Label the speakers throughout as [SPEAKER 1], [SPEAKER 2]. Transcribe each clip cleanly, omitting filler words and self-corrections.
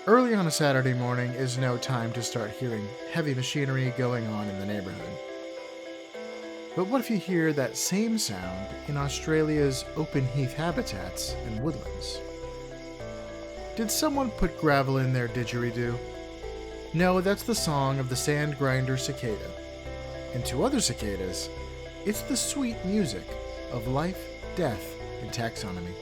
[SPEAKER 1] Early on a Saturday morning is no time to start hearing heavy machinery going on in the neighborhood. But what if you hear that same sound in Australia's open heath habitats and woodlands? Did someone put gravel in their didgeridoo? No, that's the song of the Sandgrinder cicada. And to other cicadas, it's the sweet music of life, death, and taxonomy.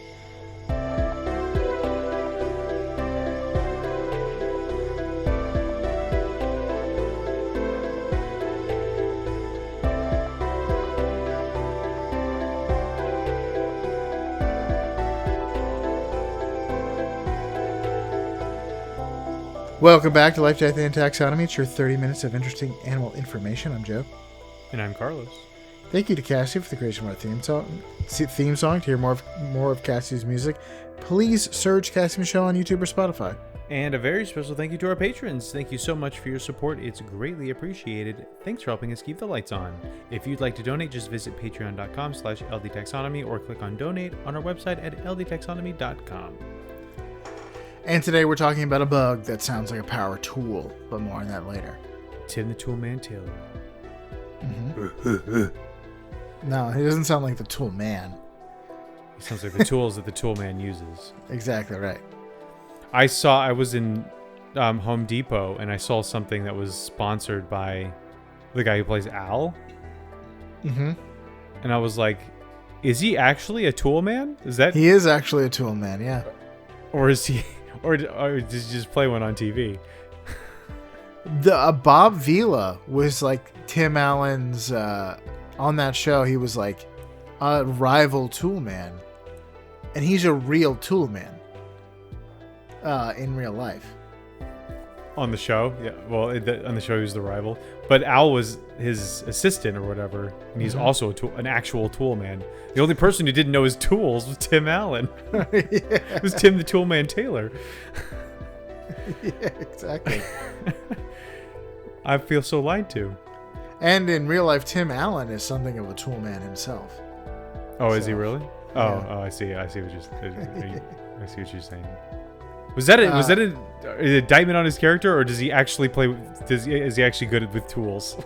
[SPEAKER 1] Welcome back to Life, Death, and Taxonomy. It's your 30 minutes of interesting animal information. I'm Joe.
[SPEAKER 2] And I'm Carlos.
[SPEAKER 1] Thank you to Cassie for the creation of our theme song. To hear more of Cassie's music, please search Cassie Michelle on YouTube or Spotify.
[SPEAKER 2] And a very special thank you to our patrons. Thank you so much for your support. It's greatly appreciated. Thanks for helping us keep the lights on. If you'd like to donate, just visit patreon.com/ldtaxonomy or click on donate on our website at ldtaxonomy.com.
[SPEAKER 1] And today we're talking about a bug that sounds like a power tool, but more on that later.
[SPEAKER 2] Tim the Toolman Taylor.
[SPEAKER 1] Mm-hmm. No, he doesn't sound like the tool man.
[SPEAKER 2] He sounds like the tools that the tool man uses.
[SPEAKER 1] Exactly right.
[SPEAKER 2] I was in Home Depot and I saw something that was sponsored by the guy who plays Al.
[SPEAKER 1] Mm-hmm.
[SPEAKER 2] And I was like, is he actually a tool man?
[SPEAKER 1] He is actually a tool man, yeah.
[SPEAKER 2] Or is he... Or did you just play one on TV?
[SPEAKER 1] Bob Vila was like Tim Allen's on that show. He was like a rival tool man, and he's a real tool man in real life.
[SPEAKER 2] On the show, yeah. Well, on the show he was the rival, but Al was his assistant or whatever, and he's also an actual tool man. The only person who didn't know his tools was Tim Allen. Yeah. It was Tim the Toolman Taylor.
[SPEAKER 1] Yeah, exactly.
[SPEAKER 2] I feel so lied to.
[SPEAKER 1] And in real life, Tim Allen is something of a tool man himself.
[SPEAKER 2] Oh, is he really?
[SPEAKER 1] Yeah.
[SPEAKER 2] Oh, I see. I see what you're saying. Was that an indictment on his character, or does he actually play? Is he actually good with tools?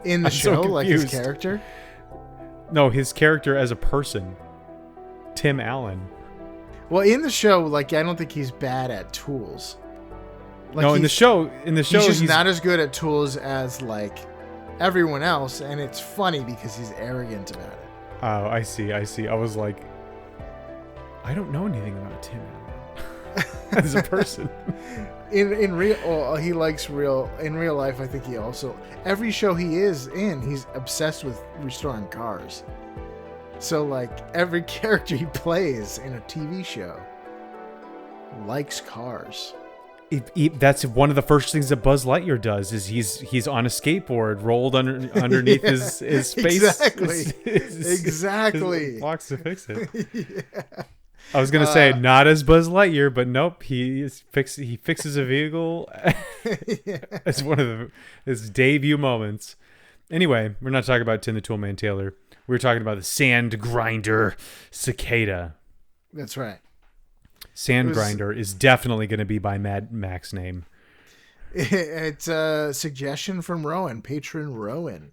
[SPEAKER 1] In the show, like his character?
[SPEAKER 2] No, his character as a person, Tim Allen.
[SPEAKER 1] Well, in the show, like I don't think he's bad at tools. Like
[SPEAKER 2] no, in the show, he's
[SPEAKER 1] just not as good at tools as like everyone else, and it's funny because he's arrogant about it.
[SPEAKER 2] Oh, I see. I was like, I don't know anything about Tim Allen. As a person.
[SPEAKER 1] in real life, I think he also, every show he is in, he's obsessed with restoring cars. So like every character he plays in a TV show likes cars.
[SPEAKER 2] That's one of the first things that Buzz Lightyear does. Is he's on a skateboard rolled underneath his space.
[SPEAKER 1] Exactly.
[SPEAKER 2] His blocks to fix it.
[SPEAKER 1] Yeah.
[SPEAKER 2] I was gonna say not as Buzz Lightyear, but nope. He fixes a vehicle. Yeah. It's one of his debut moments. Anyway, we're not talking about Tim the Toolman Taylor. We're talking about the Sandgrinder cicada.
[SPEAKER 1] That's right.
[SPEAKER 2] Sandgrinder is definitely going to be by Mad Mac's name.
[SPEAKER 1] It's a suggestion from Rowan, patron Rowan.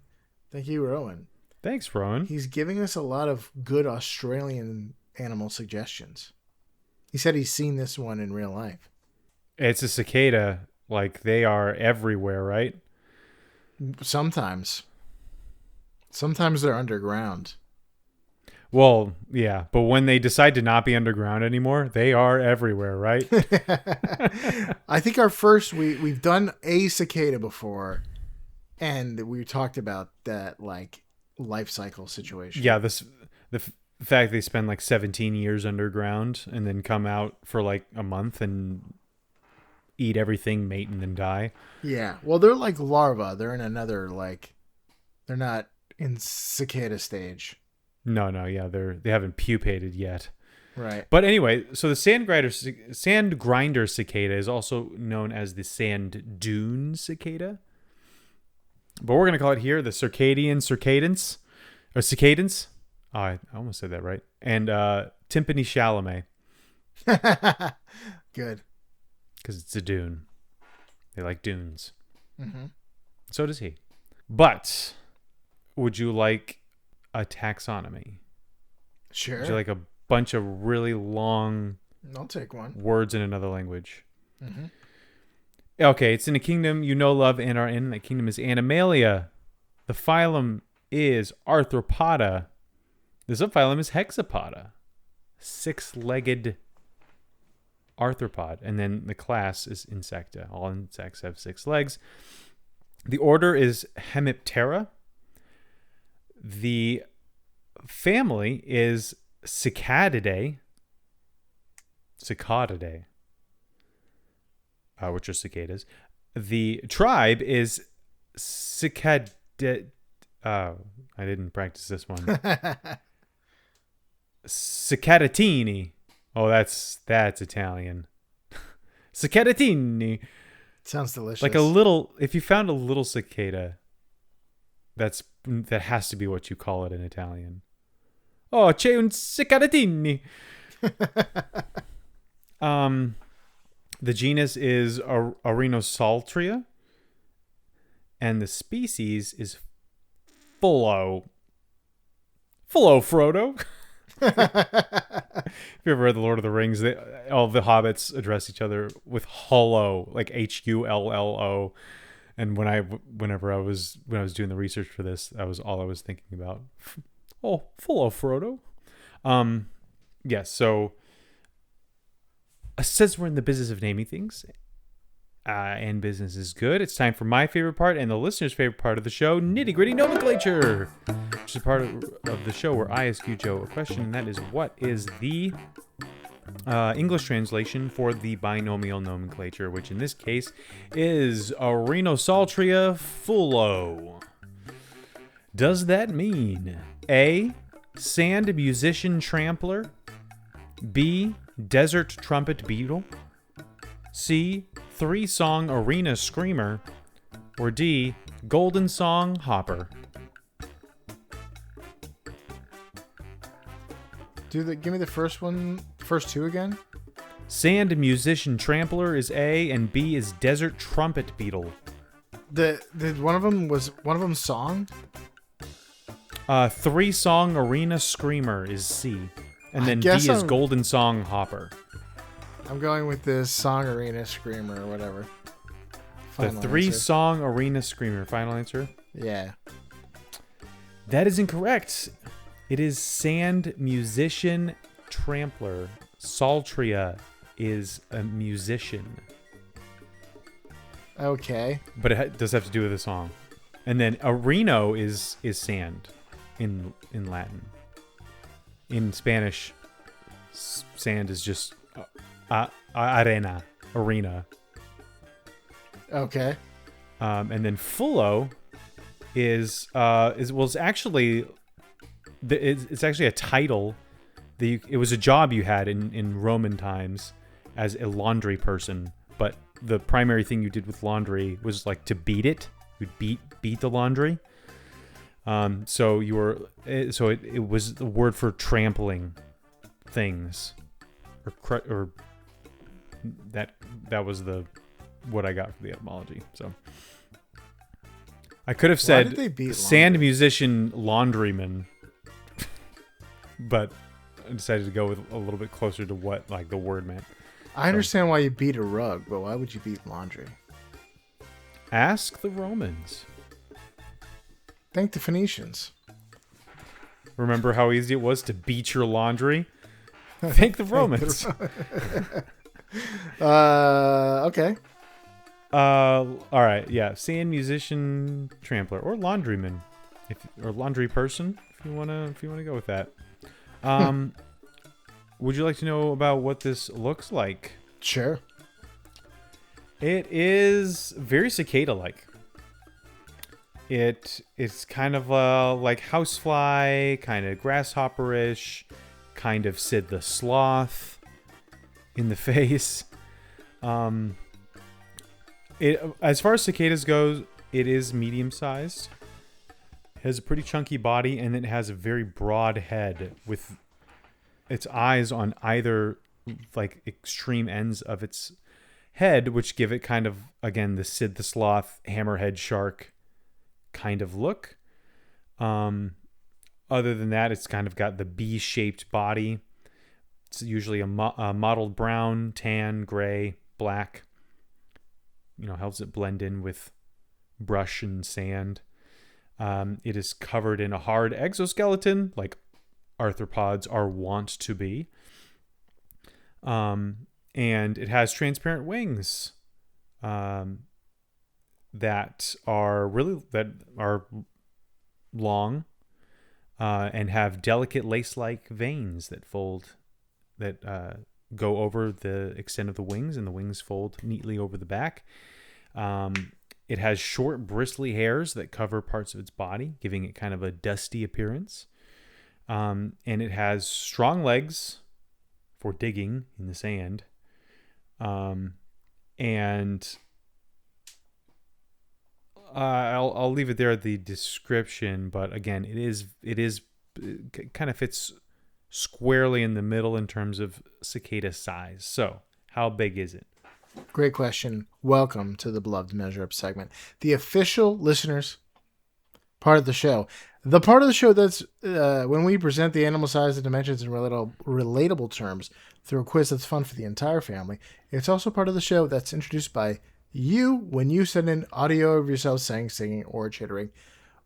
[SPEAKER 1] Thank you, Rowan.
[SPEAKER 2] Thanks, Rowan.
[SPEAKER 1] He's giving us a lot of good Australian animal suggestions. He said he's seen this one in real life.
[SPEAKER 2] It's a cicada. Like, they are everywhere, right?
[SPEAKER 1] Sometimes they're underground.
[SPEAKER 2] Well, yeah, but when they decide to not be underground anymore, they are everywhere, right?
[SPEAKER 1] I think we've done a cicada before, and we talked about that like life cycle situation.
[SPEAKER 2] Yeah, the fact they spend like 17 years underground and then come out for like a month and eat everything, mate, and then die.
[SPEAKER 1] Yeah, well, they're like larvae. They're in another they're not in cicada stage.
[SPEAKER 2] No, yeah, they haven't pupated yet.
[SPEAKER 1] Right.
[SPEAKER 2] But anyway, so the sand-grinder cicada is also known as the sand dune cicada. But we're going to call it here the circadans. Oh, I almost said that right. And Timpani Chalamet.
[SPEAKER 1] Good.
[SPEAKER 2] because it's a dune. They like dunes.
[SPEAKER 1] Mm-hmm.
[SPEAKER 2] So does he. But would you like a taxonomy?
[SPEAKER 1] Sure.
[SPEAKER 2] Would you like a bunch of really long
[SPEAKER 1] I'll take one.
[SPEAKER 2] words in another language?
[SPEAKER 1] Mm-hmm.
[SPEAKER 2] Okay, it's in a kingdom you know, love, and are in. That kingdom is Animalia. The phylum is Arthropoda. The subphylum is Hexapoda. 6-legged arthropod. And then the class is Insecta. All insects have 6 legs. The order is Hemiptera. The family is Cicadidae. Cicadidae. Which are cicadas. The tribe is Cicada. I didn't practice this one. Cicadatini. Oh, that's Italian. Cicadatini.
[SPEAKER 1] Sounds delicious.
[SPEAKER 2] Like a little. If you found a little cicada, that has to be what you call it in Italian. Oh, c'è un cicadatini. The genus is Arenosaltria, and the species is Frodo. If you ever read The Lord of the Rings, all the hobbits address each other with Hullo, like Hullo. And whenever I was doing the research for this, that was all I was thinking about. Oh, Frodo. Yes. So, since we're in the business of naming things, and business is good, it's time for my favorite part and the listener's favorite part of the show, Nitty Gritty Nomenclature, which is part of the show where I ask you, Joe, a question, and that is, what is the English translation for the binomial nomenclature, which in this case is Arenosaltria fullo. Does that mean A, sand musician trampler, B, desert trumpet beetle, C, 3-song arena screamer, or D, golden song hopper?
[SPEAKER 1] Give me the first two again.
[SPEAKER 2] Sand musician trampler is A, and B is desert trumpet beetle.
[SPEAKER 1] One of them song?
[SPEAKER 2] 3-song arena screamer is C, and then D is golden song hopper.
[SPEAKER 1] I'm going with this song arena screamer or whatever.
[SPEAKER 2] The 3-song arena screamer. Final answer?
[SPEAKER 1] Yeah.
[SPEAKER 2] That is incorrect. It is sand musician trampler. Saltria is a musician.
[SPEAKER 1] Okay.
[SPEAKER 2] But it does have to do with a song. And then areno is sand in Latin. In Spanish, sand is just arena.
[SPEAKER 1] Okay.
[SPEAKER 2] And then fullo is it's actually a title. It was a job you had in Roman times as a laundry person, but the primary thing you did with laundry was like to beat it. You'd beat the laundry. So it was the word for trampling things, or that was what I got from the etymology. So I could have said sand musician laundryman, but I decided to go with a little bit closer to what like the word meant.
[SPEAKER 1] I understand why you beat a rug, but why would you beat laundry?
[SPEAKER 2] Ask the Romans.
[SPEAKER 1] Thank the Phoenicians.
[SPEAKER 2] Remember how easy it was to beat your laundry? Thank the Romans.
[SPEAKER 1] Okay.
[SPEAKER 2] All right. Yeah. Sand musician trampler or laundryman, or laundry person, if you wanna go with that. Would you like to know about what this looks like?
[SPEAKER 1] Sure.
[SPEAKER 2] It is very cicada-like. It's kind of like housefly, kind of grasshopper-ish, kind of Sid the Sloth in the face. As far as cicadas goes, it is medium-sized. It has a pretty chunky body, and it has a very broad head with its eyes on either like extreme ends of its head, which give it kind of, again, the Sid the Sloth hammerhead shark kind of look. Other than that, it's kind of got the B-shaped body. It's usually a mottled brown, tan, gray, black. Helps it blend in with brush and sand. It is covered in a hard exoskeleton, like arthropods are wont to be. And it has transparent wings that are long and have delicate lace-like veins that go over the extent of the wings, and the wings fold neatly over the back. It has short, bristly hairs that cover parts of its body, giving it kind of a dusty appearance. And it has strong legs for digging in the sand. And I'll leave it there at the description. But again, it kind of fits squarely in the middle in terms of cicada size. So, how big is it?
[SPEAKER 1] Great question. Welcome to the Beloved Measure Up segment. The official listeners part of the show. The part of the show that's when we present the animal size and dimensions in relatable terms through a quiz that's fun for the entire family. It's also part of the show that's introduced by you when you send in audio of yourself saying, singing, or chittering,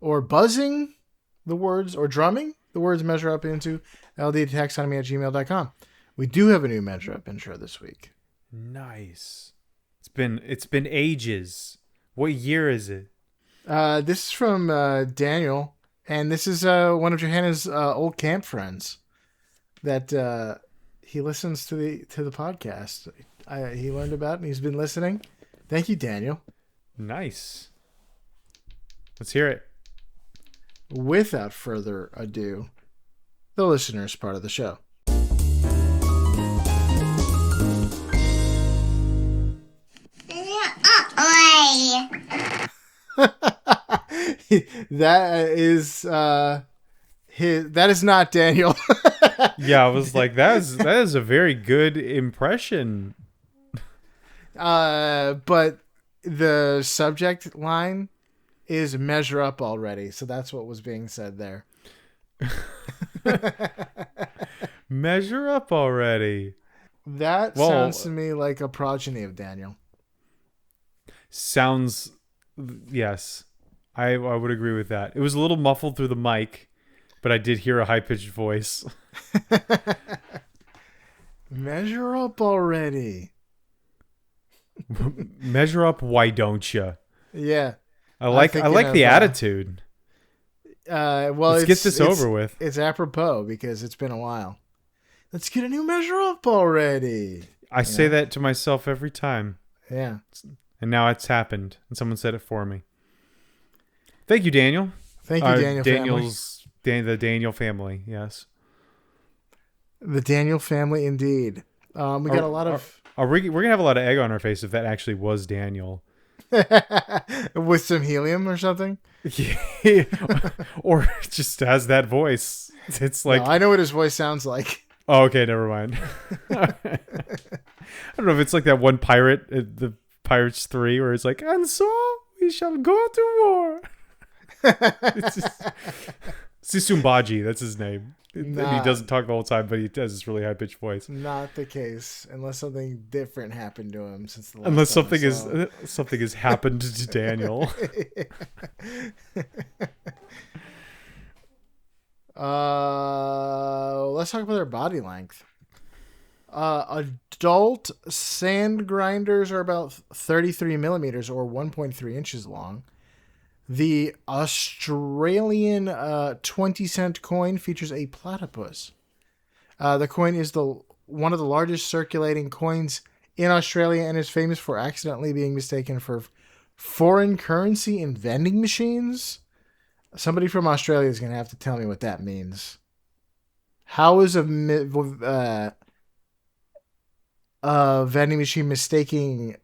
[SPEAKER 1] or buzzing the words, or drumming the words measure up into ldtaxonomy@gmail.com. We do have a new measure up intro this week.
[SPEAKER 2] Nice. It's been ages. What year is it?
[SPEAKER 1] This is from Daniel, and this is one of Johanna's old camp friends that he listens to the podcast. He learned about it, and he's been listening. Thank you, Daniel.
[SPEAKER 2] Nice. Let's hear it.
[SPEAKER 1] Without further ado, the listeners part of the show. That is not Daniel.
[SPEAKER 2] Yeah, I was like, that is a very good impression.
[SPEAKER 1] But the subject line is measure up already, so that's what was being said there.
[SPEAKER 2] Measure up already.
[SPEAKER 1] That sounds to me like a progeny of Daniel.
[SPEAKER 2] Sounds, yes. I would agree with that. It was a little muffled through the mic, but I did hear a high-pitched voice.
[SPEAKER 1] Measure up already.
[SPEAKER 2] Measure up, why don't you?
[SPEAKER 1] Yeah.
[SPEAKER 2] I like the attitude.
[SPEAKER 1] Well,
[SPEAKER 2] let's get this over with.
[SPEAKER 1] It's apropos because it's been a while. Let's get a new measure up already.
[SPEAKER 2] I say that to myself every time.
[SPEAKER 1] Yeah.
[SPEAKER 2] And now it's happened, and someone said it for me. Thank you, Daniel.
[SPEAKER 1] Thank you, Daniel.
[SPEAKER 2] The Daniel family, yes. The
[SPEAKER 1] Daniel family, indeed. We got a lot of...
[SPEAKER 2] We're going to have a lot of egg on our face if that actually was Daniel.
[SPEAKER 1] With some helium or something?
[SPEAKER 2] Yeah. Or just has that voice. It's like...
[SPEAKER 1] No, I know what his voice sounds like.
[SPEAKER 2] Oh, okay, never mind. I don't know if it's like that one pirate, the Pirates 3, where it's like, and so we shall go to war. It's Sisumbaji, that's his name. Nah, he doesn't talk the whole time, but he has this really high-pitched voice.
[SPEAKER 1] Not the case, unless something different happened to him since the last
[SPEAKER 2] Unless
[SPEAKER 1] time
[SPEAKER 2] something has happened to Daniel.
[SPEAKER 1] Let's talk about their body length. Adult Sandgrinders are about 33 millimeters or 1.3 inches long. The Australian 20-cent coin features a platypus. The coin is one of the largest circulating coins in Australia and is famous for accidentally being mistaken for foreign currency in vending machines. Somebody from Australia is going to have to tell me what that means. How is a vending machine mistaking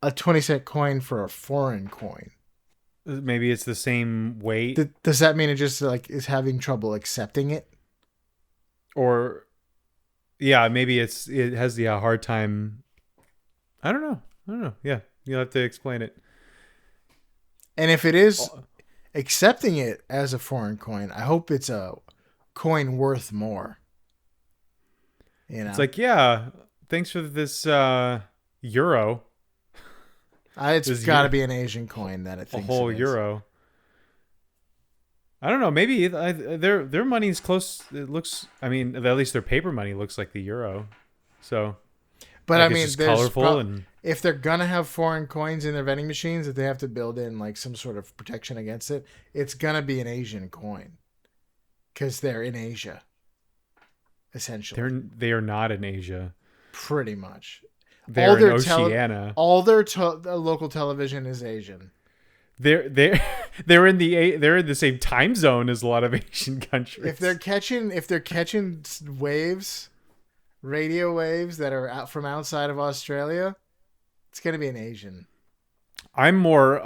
[SPEAKER 1] a 20-cent coin for a foreign coin?
[SPEAKER 2] Maybe it's the same weight.
[SPEAKER 1] Does that mean it just is having trouble accepting it?
[SPEAKER 2] Or, yeah, maybe it has the hard time I don't know. Yeah, you'll have to explain it.
[SPEAKER 1] And if it is accepting it as a foreign coin, I hope it's a coin worth more. You
[SPEAKER 2] It's
[SPEAKER 1] know,
[SPEAKER 2] like, yeah, thanks for this euro.
[SPEAKER 1] it's
[SPEAKER 2] This
[SPEAKER 1] got to
[SPEAKER 2] euro,
[SPEAKER 1] be an Asian coin that it
[SPEAKER 2] a
[SPEAKER 1] thinks it
[SPEAKER 2] whole
[SPEAKER 1] is.
[SPEAKER 2] euro. I don't know. Maybe their money is close. It looks. I mean, at least their paper money looks like the euro. So,
[SPEAKER 1] But
[SPEAKER 2] like,
[SPEAKER 1] I
[SPEAKER 2] it's
[SPEAKER 1] mean,
[SPEAKER 2] just colorful and.
[SPEAKER 1] if they're gonna have foreign coins in their vending machines, that they have to build in like some sort of protection against it, it's gonna be an Asian coin because they're in Asia, essentially.
[SPEAKER 2] They are not in Asia.
[SPEAKER 1] Pretty much.
[SPEAKER 2] They're in Oceania.
[SPEAKER 1] All their local television is Asian.
[SPEAKER 2] They're they're in the same time zone as a lot of Asian countries.
[SPEAKER 1] If they're catching waves, radio waves that are out from outside of Australia, it's gonna be an Asian.
[SPEAKER 2] I'm more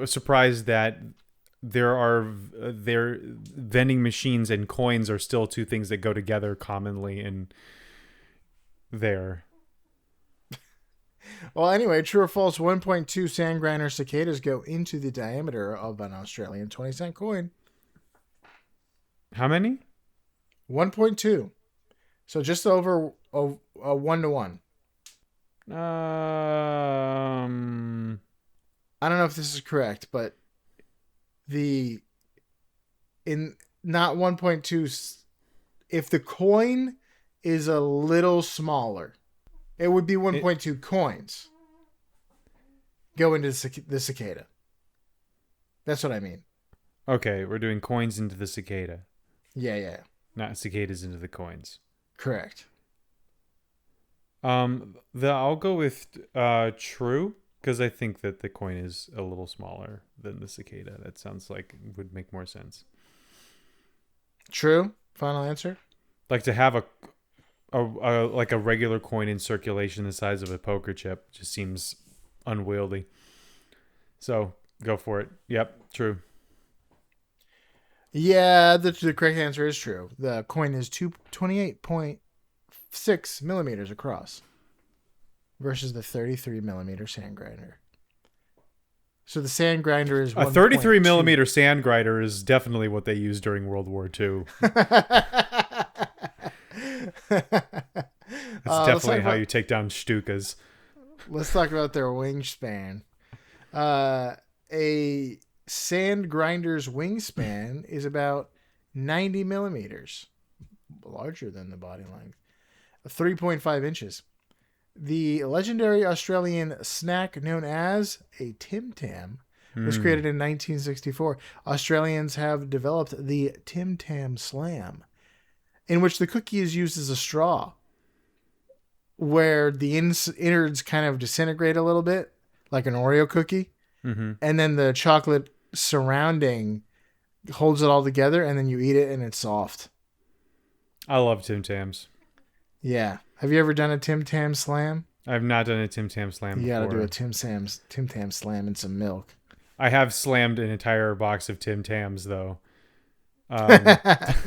[SPEAKER 2] surprised that their vending machines and coins are still two things that go together commonly in there.
[SPEAKER 1] Well, anyway, true or false, 1.2 Sandgrinder cicadas go into the diameter of an Australian 20-cent coin.
[SPEAKER 2] How many?
[SPEAKER 1] 1.2. So just over a 1-to-1. I don't know if this is correct, but not 1.2, if the coin is a little smaller, it would be 1.2 coins go into the cicada. That's what I mean.
[SPEAKER 2] Okay, we're doing coins into the cicada.
[SPEAKER 1] Yeah.
[SPEAKER 2] Not cicadas into the coins.
[SPEAKER 1] Correct.
[SPEAKER 2] I'll go with true, because I think that the coin is a little smaller than the cicada. That sounds like it would make more sense.
[SPEAKER 1] True. Final answer.
[SPEAKER 2] Like to have a like a regular coin in circulation the size of a poker chip just seems unwieldy. So go for it. Yep, true.
[SPEAKER 1] Yeah, the correct answer is true. The coin is 28.6 millimeters across versus the 33 millimeter Sandgrinder. So the Sandgrinder is
[SPEAKER 2] a 33 millimeter Sandgrinder is definitely what they used during World War II. That's definitely how you take down Stukas.
[SPEAKER 1] Let's talk about their wingspan. A Sandgrinder's wingspan is about 90 millimeters, larger than the body length, 3.5 inches. The legendary Australian snack known as a Tim Tam was created in 1964. Australians have developed the Tim Tam Slam, in which the cookie is used as a straw, where the innards kind of disintegrate a little bit, like an Oreo cookie, and then the chocolate surrounding holds it all together, and then you eat it, and it's soft.
[SPEAKER 2] I love Tim Tams.
[SPEAKER 1] Yeah. Have you ever done a Tim Tam Slam?
[SPEAKER 2] I've not done a Tim Tam Slam before.
[SPEAKER 1] You got to do a Tim Tam Slam and some milk.
[SPEAKER 2] I have slammed an entire box of Tim Tams, though.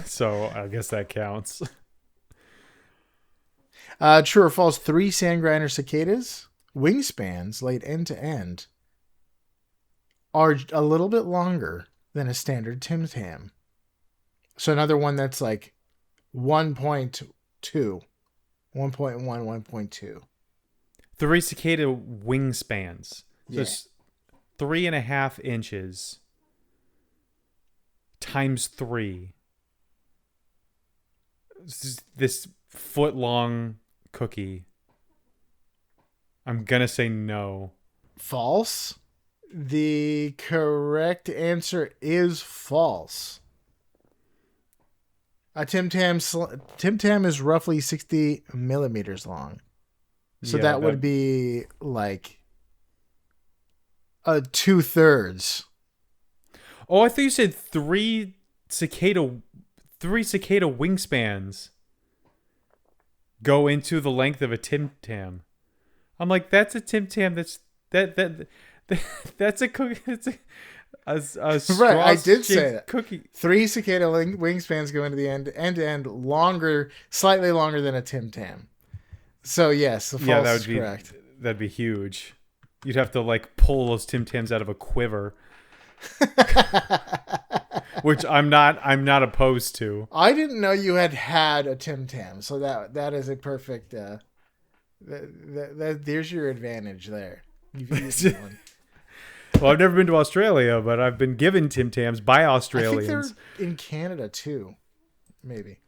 [SPEAKER 2] So I guess that counts.
[SPEAKER 1] True or false, 3 Sandgrinder cicadas, wingspans laid end to end, are a little bit longer than a standard Tim Tam. So another one that's like 1.2, 1.1, 1.2.
[SPEAKER 2] 3 cicada wingspans.
[SPEAKER 1] Yeah.
[SPEAKER 2] Just 3.5 inches times 3. This foot long cookie. I'm gonna say no.
[SPEAKER 1] False. The correct answer is false. A Tim Tam is roughly 60 millimeters long. So that would be like a 2/3.
[SPEAKER 2] Oh, I thought you said 3 cicada wingspans go into the length of a Tim Tam. I'm like, that's a Tim Tam. That's a cookie. That's a
[SPEAKER 1] right. I did say that.
[SPEAKER 2] Cookie.
[SPEAKER 1] 3 cicada wingspans go into the end to end, longer, slightly longer than a Tim Tam. So yes, the false is correct.
[SPEAKER 2] that'd be huge. You'd have to like pull those Tim Tams out of a quiver, which I'm not opposed to.
[SPEAKER 1] I didn't know you had a Tim Tam, so that is a perfect. There's your advantage there. You've used one.
[SPEAKER 2] Well, I've never been to Australia, but I've been given Tim Tams by Australians.
[SPEAKER 1] I think they're in Canada too. Maybe.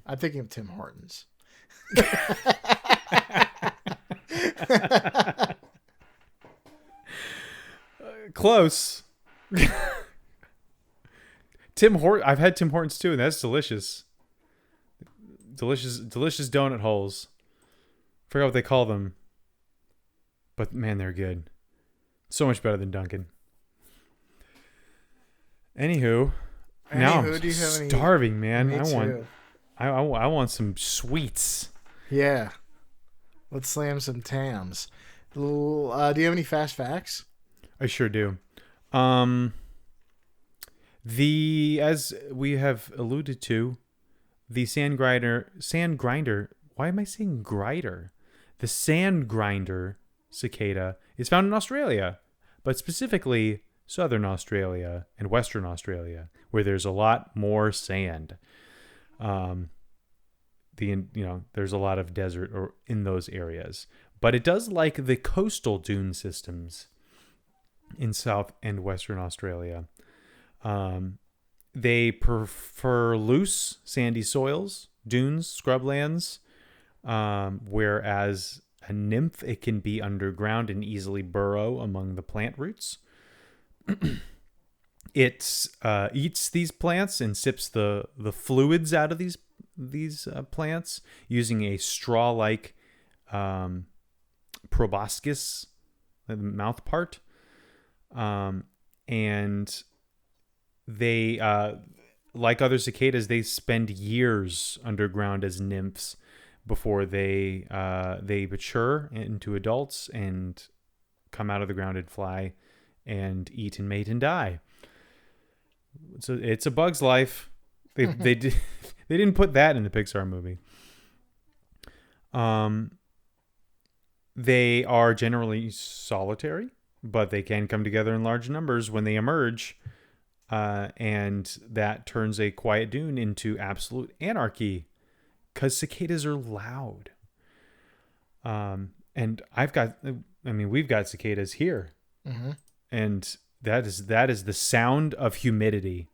[SPEAKER 1] I'm thinking of Tim Hortons.
[SPEAKER 2] Close. I've had Tim Hortons too, and that's delicious. Delicious donut holes. Forgot what they call them. But man, they're good. So much better than Dunkin'. Anywho, now I'm
[SPEAKER 1] do you have any...
[SPEAKER 2] starving, man.
[SPEAKER 1] Me too.
[SPEAKER 2] I want some sweets.
[SPEAKER 1] Yeah. Let's slam some Tams. Do you have any fast facts?
[SPEAKER 2] I sure do. As we have alluded to, the Sandgrinder. Why am I saying grider? The Sandgrinder cicada is found in Australia, but specifically Southern Australia and Western Australia, where there's a lot more sand. There's a lot of desert or in those areas, but it does like the coastal dune systems in South and Western Australia. They prefer loose, sandy soils, dunes, scrublands, whereas a nymph, it can be underground and easily burrow among the plant roots. It eats these plants and sips the fluids out of these plants using a straw-like proboscis, the mouth part. And they, like other cicadas, they spend years underground as nymphs before they mature into adults and come out of the ground and fly and eat and mate and die. So it's a bug's life. They didn't put that in the Pixar movie. They are generally solitary, but they can come together in large numbers when they emerge, and that turns a quiet dune into absolute anarchy because cicadas are loud. And we've got cicadas here,
[SPEAKER 1] mm-hmm.
[SPEAKER 2] and that is the sound of humidity.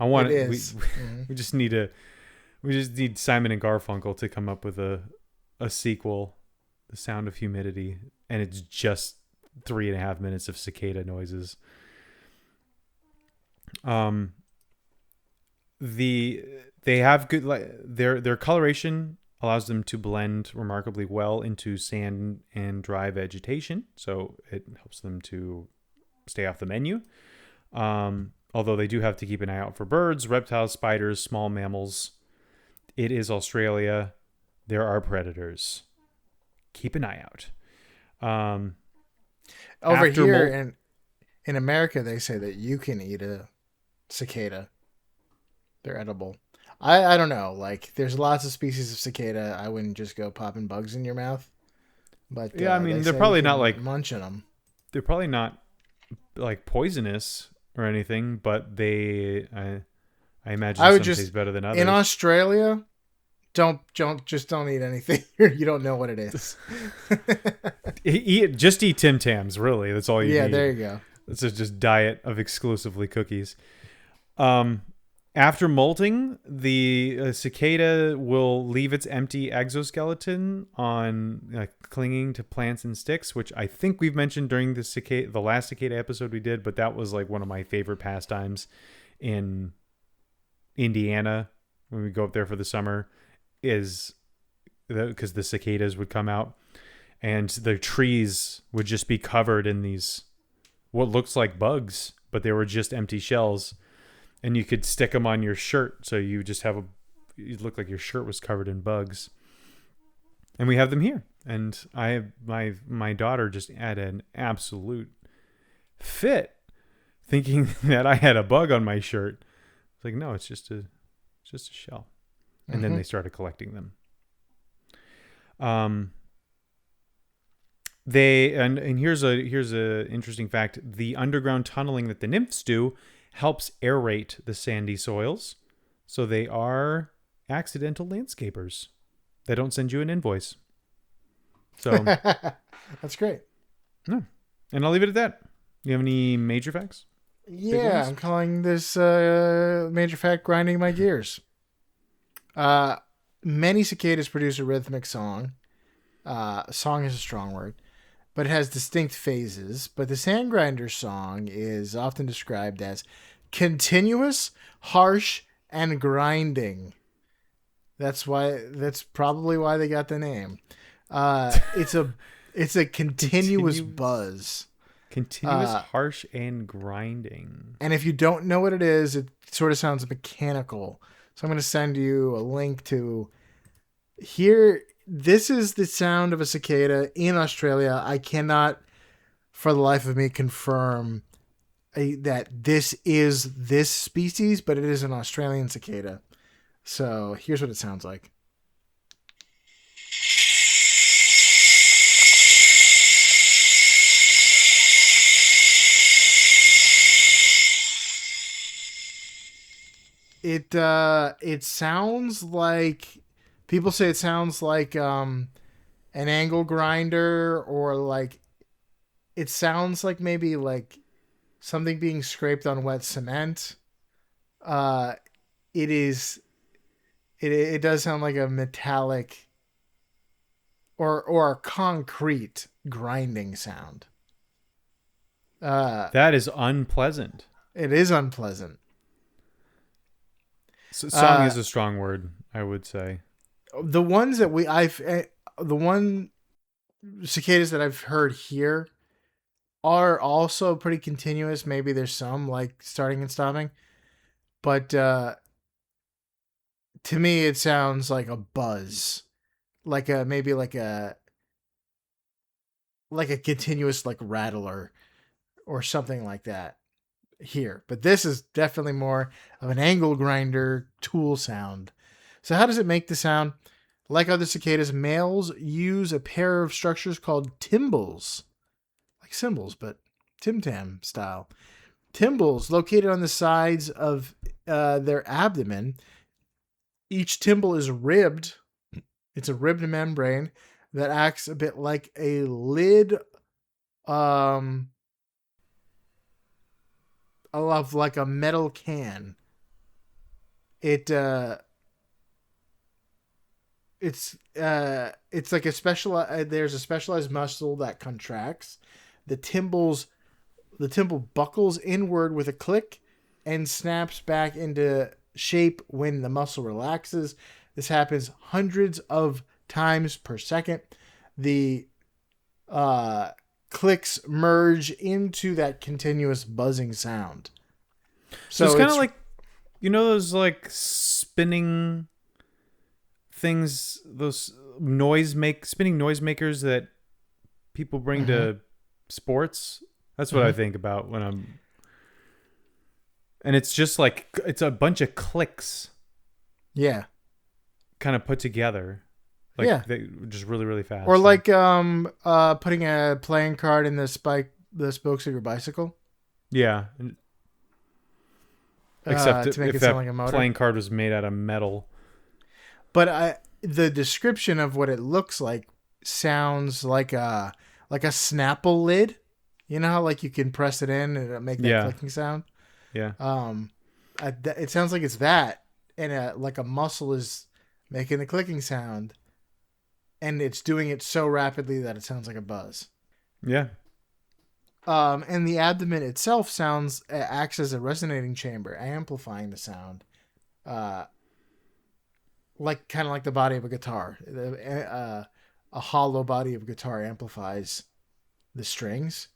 [SPEAKER 2] We just need Simon and Garfunkel to come up with a sequel, The Sound of Humidity, and it's just 3.5 minutes of cicada noises. They have good, their coloration allows them to blend remarkably well into sand and dry vegetation, so it helps them to stay off the menu. Although they do have to keep an eye out for birds, reptiles, spiders, small mammals. It is Australia. There are predators. Keep an eye out.
[SPEAKER 1] Over here in America, they say that you can eat a cicada. They're edible. I don't know. Like, there's lots of species of cicada. I wouldn't just go popping bugs in your mouth. But
[SPEAKER 2] yeah, I mean, they're probably not like
[SPEAKER 1] munching them.
[SPEAKER 2] They're probably not like poisonous or anything, but I imagine some taste better than others.
[SPEAKER 1] In Australia, don't eat anything. You don't know what it is.
[SPEAKER 2] Just eat Tim Tams, really. That's all you need.
[SPEAKER 1] Yeah, there you go.
[SPEAKER 2] It's just diet of exclusively cookies. After molting, the cicada will leave its empty exoskeleton on clinging to plants and sticks, which I think we've mentioned during the last cicada episode we did, but that was like one of my favorite pastimes in Indiana when we go up there for the summer, is because the cicadas would come out and the trees would just be covered in these what looks like bugs, but they were just empty shells. And you could stick them on your shirt, so you just you look like your shirt was covered in bugs. And we have them here. And my daughter just had an absolute fit, thinking that I had a bug on my shirt. It's like, no, it's just a shell. And then they started collecting them. And here's a interesting fact: the underground tunneling that the nymphs do helps aerate the sandy soils, so they are accidental landscapers. They don't send you an invoice. So
[SPEAKER 1] That's great.
[SPEAKER 2] no, and I'll leave it at that. You have any major facts? Big
[SPEAKER 1] Yeah,
[SPEAKER 2] ones?
[SPEAKER 1] I'm calling this major fact grinding my gears. Uh, Many cicadas produce a rhythmic song. Song is a strong word, but it has distinct phases. But the Sandgrinder song is often described as continuous, harsh, and grinding. That's probably why they got the name. It's a continuous buzz.
[SPEAKER 2] Continuous, harsh, and grinding.
[SPEAKER 1] And if you don't know what it is, it sort of sounds mechanical. So I'm going to send you a link to here. This is the sound of a cicada in Australia. I cannot, for the life of me, confirm that this is this species, but it is an Australian cicada. So here's what it sounds like. It sounds like people say it sounds like an angle grinder, or like it sounds like maybe like something being scraped on wet cement. Uh it is it does sound like a metallic or a concrete grinding sound.
[SPEAKER 2] That is unpleasant.
[SPEAKER 1] It is unpleasant.
[SPEAKER 2] Song is a strong word, I would say.
[SPEAKER 1] The ones that the one cicadas that I've heard here are also pretty continuous. Maybe there's some like starting and stopping, but to me it sounds like a buzz, like a maybe like a continuous like rattler or something like that here. But this is definitely more of an angle grinder tool sound. So how does it make the sound? Like other cicadas, males use a pair of structures called tymbals, like cymbals, but Tim Tam style. Tymbals located on the sides of their abdomen. Each tymbal is ribbed. It's a ribbed membrane that acts a bit like a lid of like a metal can. It's like a special there's a specialized muscle that contracts. The tymbal buckles inward with a click and snaps back into shape when the muscle relaxes. This happens hundreds of times per second. The clicks merge into that continuous buzzing sound.
[SPEAKER 2] So it's kind of like, those like spinning things, those spinning noisemakers that people bring to sports. That's what I think about when I'm, and it's just like, it's a bunch of clicks.
[SPEAKER 1] Yeah.
[SPEAKER 2] Kind of put together. Like they just really, really fast.
[SPEAKER 1] Or like putting a playing card in the spokes of your bicycle.
[SPEAKER 2] Yeah. Except
[SPEAKER 1] to make
[SPEAKER 2] if
[SPEAKER 1] it
[SPEAKER 2] that
[SPEAKER 1] sound like a motor.
[SPEAKER 2] playing card was made out of metal.
[SPEAKER 1] But the description of what it looks like sounds like a Snapple lid. You know how like you can press it in and it'll make that clicking sound?
[SPEAKER 2] Yeah.
[SPEAKER 1] It sounds like it's that, and like a muscle is making the clicking sound, and it's doing it so rapidly that it sounds like a buzz.
[SPEAKER 2] Yeah.
[SPEAKER 1] And the abdomen itself acts as a resonating chamber, amplifying the sound. Like kind of like the body of a guitar. A hollow body of a guitar amplifies the strings.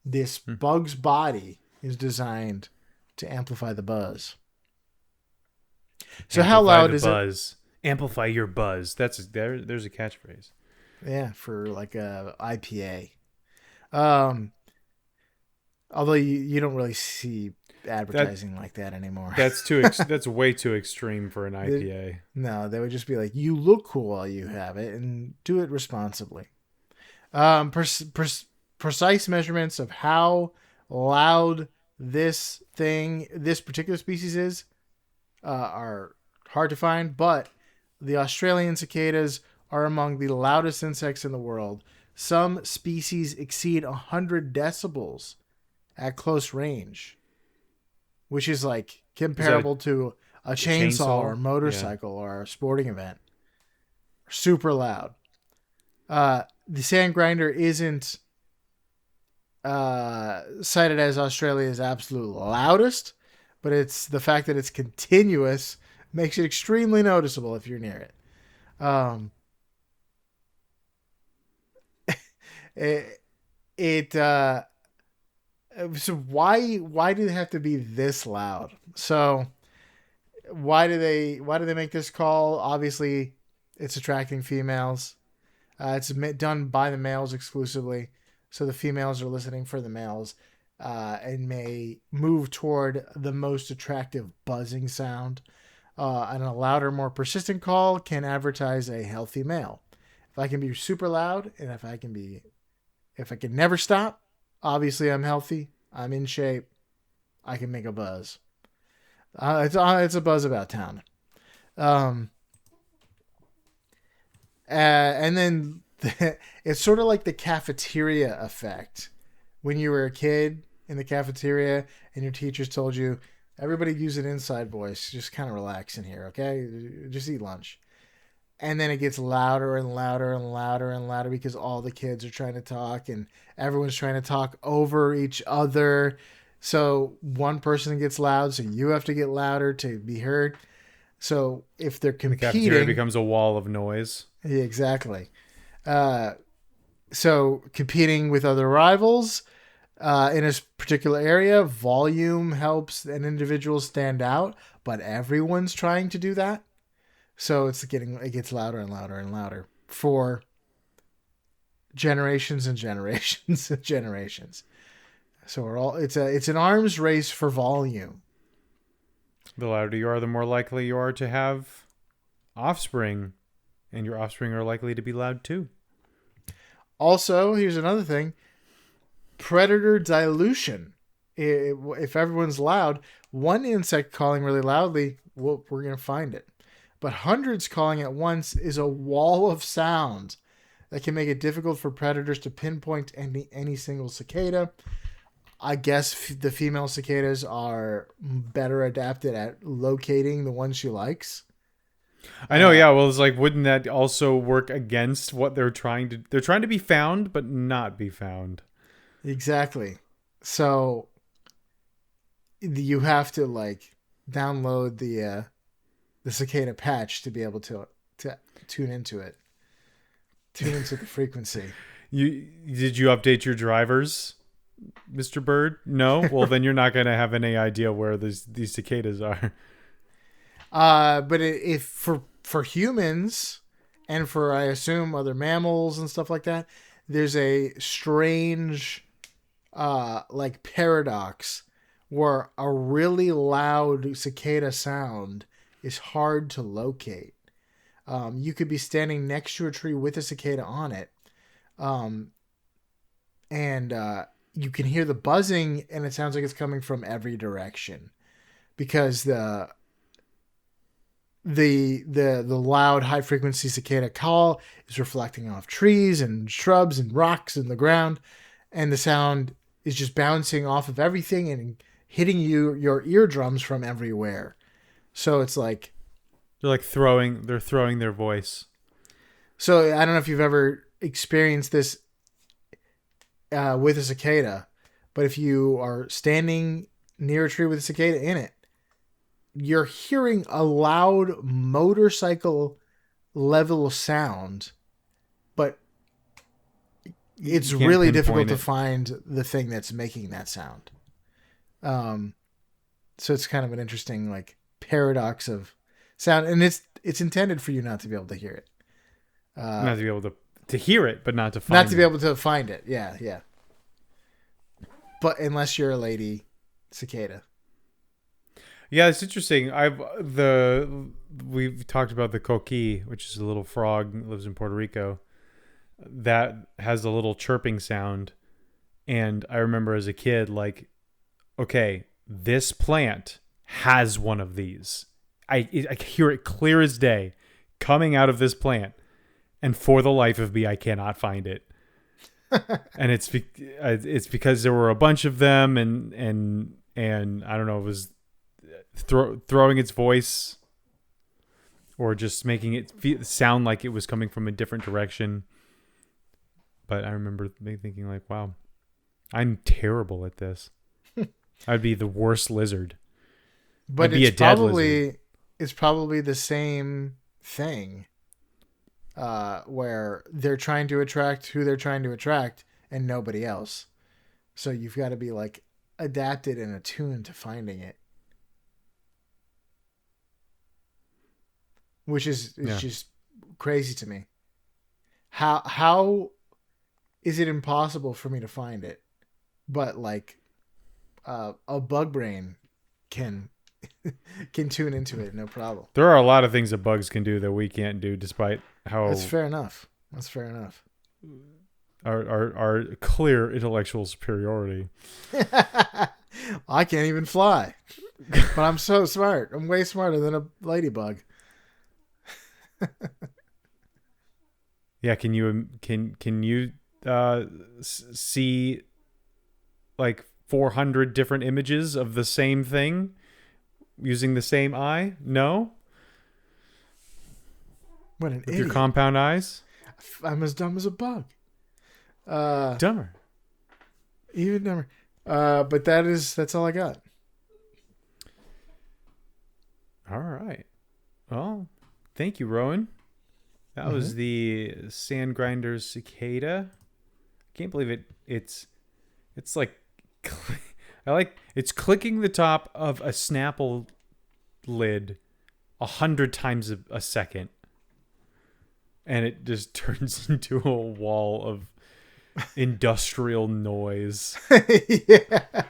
[SPEAKER 1] This bug's body is designed to amplify the buzz. So how loud is
[SPEAKER 2] it? Amplify your buzz. There's a catchphrase.
[SPEAKER 1] Yeah, for like a IPA. Although you don't really see advertising like that anymore.
[SPEAKER 2] That's way too extreme for an IPA.
[SPEAKER 1] No, they would just be like, you look cool while you have it and do it responsibly. Precise measurements of how loud this particular species is, are hard to find, but the Australian cicadas are among the loudest insects in the world. Some species exceed 100 decibels at close range, which is like
[SPEAKER 2] Is that
[SPEAKER 1] comparable to a
[SPEAKER 2] a
[SPEAKER 1] chainsaw or
[SPEAKER 2] chainsaw?
[SPEAKER 1] a
[SPEAKER 2] Yeah.
[SPEAKER 1] motorcycle or a sporting event. Super loud. The Sandgrinder isn't cited as Australia's absolute loudest, but it's the fact that it's continuous makes it extremely noticeable if you're near it. Um, it, it so why do they have to be this loud? So why do they make this call? Obviously, it's attracting females. It's done by the males exclusively, so the females are listening for the males, and may move toward the most attractive buzzing sound. And a louder, more persistent call can advertise a healthy male. If I can be super loud, and if I can never stop, obviously I'm healthy. I'm in shape. I can make a buzz. It's a buzz about town. Um, and then it's sort of like the cafeteria effect. When you were a kid in the cafeteria and your teachers told you, everybody use an inside voice, just kind of relax in here, okay? Just eat lunch. And then it gets louder and louder and louder and louder because all the kids are trying to talk and everyone's trying to talk over each other. So one person gets loud, so you have to get louder to be heard. So if they're
[SPEAKER 2] The cafeteria
[SPEAKER 1] competing,
[SPEAKER 2] becomes a wall of noise.
[SPEAKER 1] yeah, exactly. Uh, so competing with other rivals in a particular area, volume helps an individual stand out, but everyone's trying to do that. So it gets louder and louder and louder for generations and generations and generations. So it's an arms race for volume.
[SPEAKER 2] The louder you are, the more likely you are to have offspring, and your offspring are likely to be loud too.
[SPEAKER 1] Also, here's another thing: predator dilution. If everyone's loud, one insect calling really loudly, well, we're going to find it. But hundreds calling at once is a wall of sound that can make it difficult for predators to pinpoint any single cicada. I guess the female cicadas are better adapted at locating the one she likes.
[SPEAKER 2] I know, yeah. Well, it's like, wouldn't that also work against what they're trying to? They're trying to be found, but not be found.
[SPEAKER 1] Exactly. So you have to like download the cicada patch to be able to tune into it, tune into the frequency.
[SPEAKER 2] Did you update your drivers, Mr. Bird? No. Well, then you're not going to have any idea where these cicadas are.
[SPEAKER 1] But if for humans and for I assume other mammals and stuff like that, there's a strange like paradox where a really loud cicada sound is hard to locate. You could be standing next to a tree with a cicada on it, um, and you can hear the buzzing, and it sounds like it's coming from every direction because the loud high frequency cicada call is reflecting off trees and shrubs and rocks in the ground, and the sound is just bouncing off of everything and hitting your eardrums from everywhere. So it's like
[SPEAKER 2] They're throwing their voice.
[SPEAKER 1] so I don't know if you've ever experienced this with a cicada, but if you are standing near a tree with a cicada in it, you're hearing a loud motorcycle level sound, but it's
[SPEAKER 2] You can't
[SPEAKER 1] really difficult
[SPEAKER 2] pinpoint
[SPEAKER 1] to
[SPEAKER 2] it.
[SPEAKER 1] find the thing that's making that sound. Um, so it's kind of an interesting like paradox of sound, and it's intended for you not to be able to hear it,
[SPEAKER 2] Not to be able to hear it, but not to find
[SPEAKER 1] not to be
[SPEAKER 2] it.
[SPEAKER 1] able to find it. Yeah, yeah. But unless you're a lady cicada.
[SPEAKER 2] Yeah, it's interesting. We've talked about the coqui, which is a little frog that lives in Puerto Rico. that has a little chirping sound. And I remember as a kid, like, okay, this plant has one of these. I hear it clear as day coming out of this plant. And for the life of me, I cannot find it. And it's because there were a bunch of them, and I don't know, it was throwing its voice or just making it sound like it was coming from a different direction. But I remember thinking like, wow, I'm terrible at this. I'd be the worst lizard.
[SPEAKER 1] But
[SPEAKER 2] I'd be a dead lizard.
[SPEAKER 1] It's probably the same thing. Where they're trying to attract who they're trying to attract and nobody else. So you've got to be like adapted and attuned to finding it. Which is just crazy to me. How is it impossible for me to find it? But like a bug brain can tune into it, no problem.
[SPEAKER 2] There are a lot of things that bugs can do that we can't do, despite how
[SPEAKER 1] That's fair enough.
[SPEAKER 2] Our clear intellectual superiority.
[SPEAKER 1] I can't even fly, but I'm so smart. I'm way smarter than a ladybug.
[SPEAKER 2] Yeah, can you see like 400 different images of the same thing using the same eye? No.
[SPEAKER 1] What an
[SPEAKER 2] With
[SPEAKER 1] idiot.
[SPEAKER 2] your compound eyes?
[SPEAKER 1] I'm as dumb as a bug.
[SPEAKER 2] Dumber.
[SPEAKER 1] Even dumber. But that's all I got.
[SPEAKER 2] All right. Well, thank you, Rowan. That was the Sandgrinder Cicada. I can't believe it. It's like it's clicking the top of a Snapple lid 100 times a second. And it just turns into a wall of industrial noise.
[SPEAKER 1] Yeah.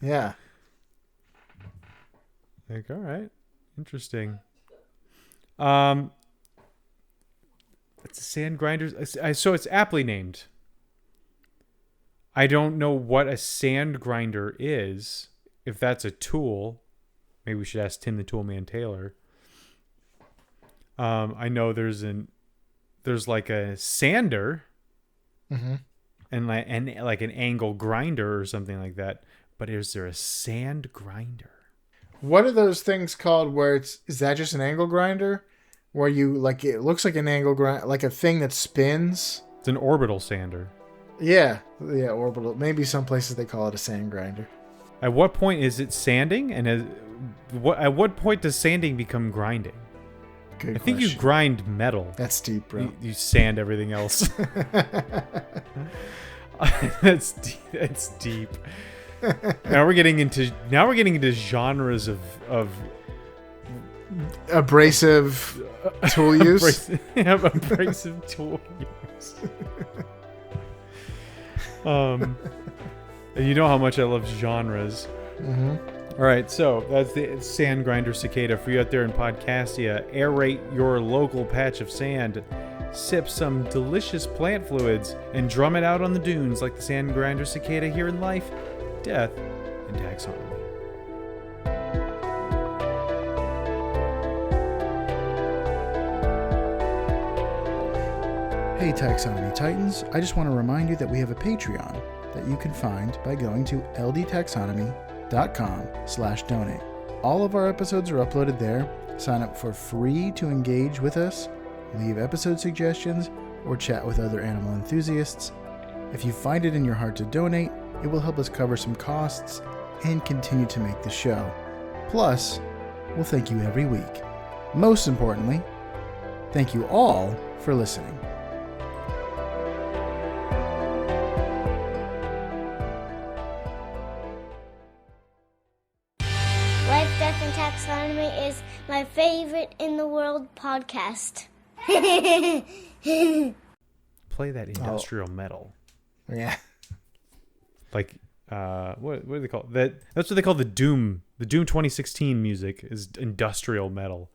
[SPEAKER 1] Yeah.
[SPEAKER 2] Like, all right. Interesting. It's a Sandgrinder. So it's aptly named. I don't know what a Sandgrinder is. If that's a tool, maybe we should ask Tim the Toolman Taylor. I know there's like a sander, and like an angle grinder or something like that. But is there a sand grinder?
[SPEAKER 1] What are those things called? Where is that just an angle grinder? Where you like it looks like an angle grind, like a thing that spins.
[SPEAKER 2] It's an orbital sander.
[SPEAKER 1] Yeah, orbital. Maybe some places they call it a sand grinder.
[SPEAKER 2] At what point is it sanding, and at what point does sanding become grinding?
[SPEAKER 1] Good
[SPEAKER 2] I think
[SPEAKER 1] question.
[SPEAKER 2] you grind metal.
[SPEAKER 1] That's deep, bro.
[SPEAKER 2] You sand everything else. That's deep. Now we're getting into genres of
[SPEAKER 1] abrasive tool use.
[SPEAKER 2] Abrasive tool use. And you know how much I love genres. All right, so that's the Sandgrinder Cicada. For you out there in Podcastia, aerate your local patch of sand, sip some delicious plant fluids, and drum it out on the dunes like the Sandgrinder Cicada here in life, death, and taxonomy.
[SPEAKER 1] Hey Taxonomy Titans, I just want to remind you that we have a Patreon that you can find by going to ldtaxonomy.com/donate. All of our episodes are uploaded there. Sign up for free to engage with us, leave episode suggestions, or chat with other animal enthusiasts. If you find it in your heart to donate, it will help us cover some costs and continue to make the show. Plus, we'll thank you every week. Most importantly, thank you all for listening.
[SPEAKER 3] Life, Death, and Taxonomy is my favorite in the world podcast.
[SPEAKER 2] Play that industrial metal.
[SPEAKER 1] Yeah.
[SPEAKER 2] Like, what do they call it? That's what they call the Doom 2016 music is industrial metal.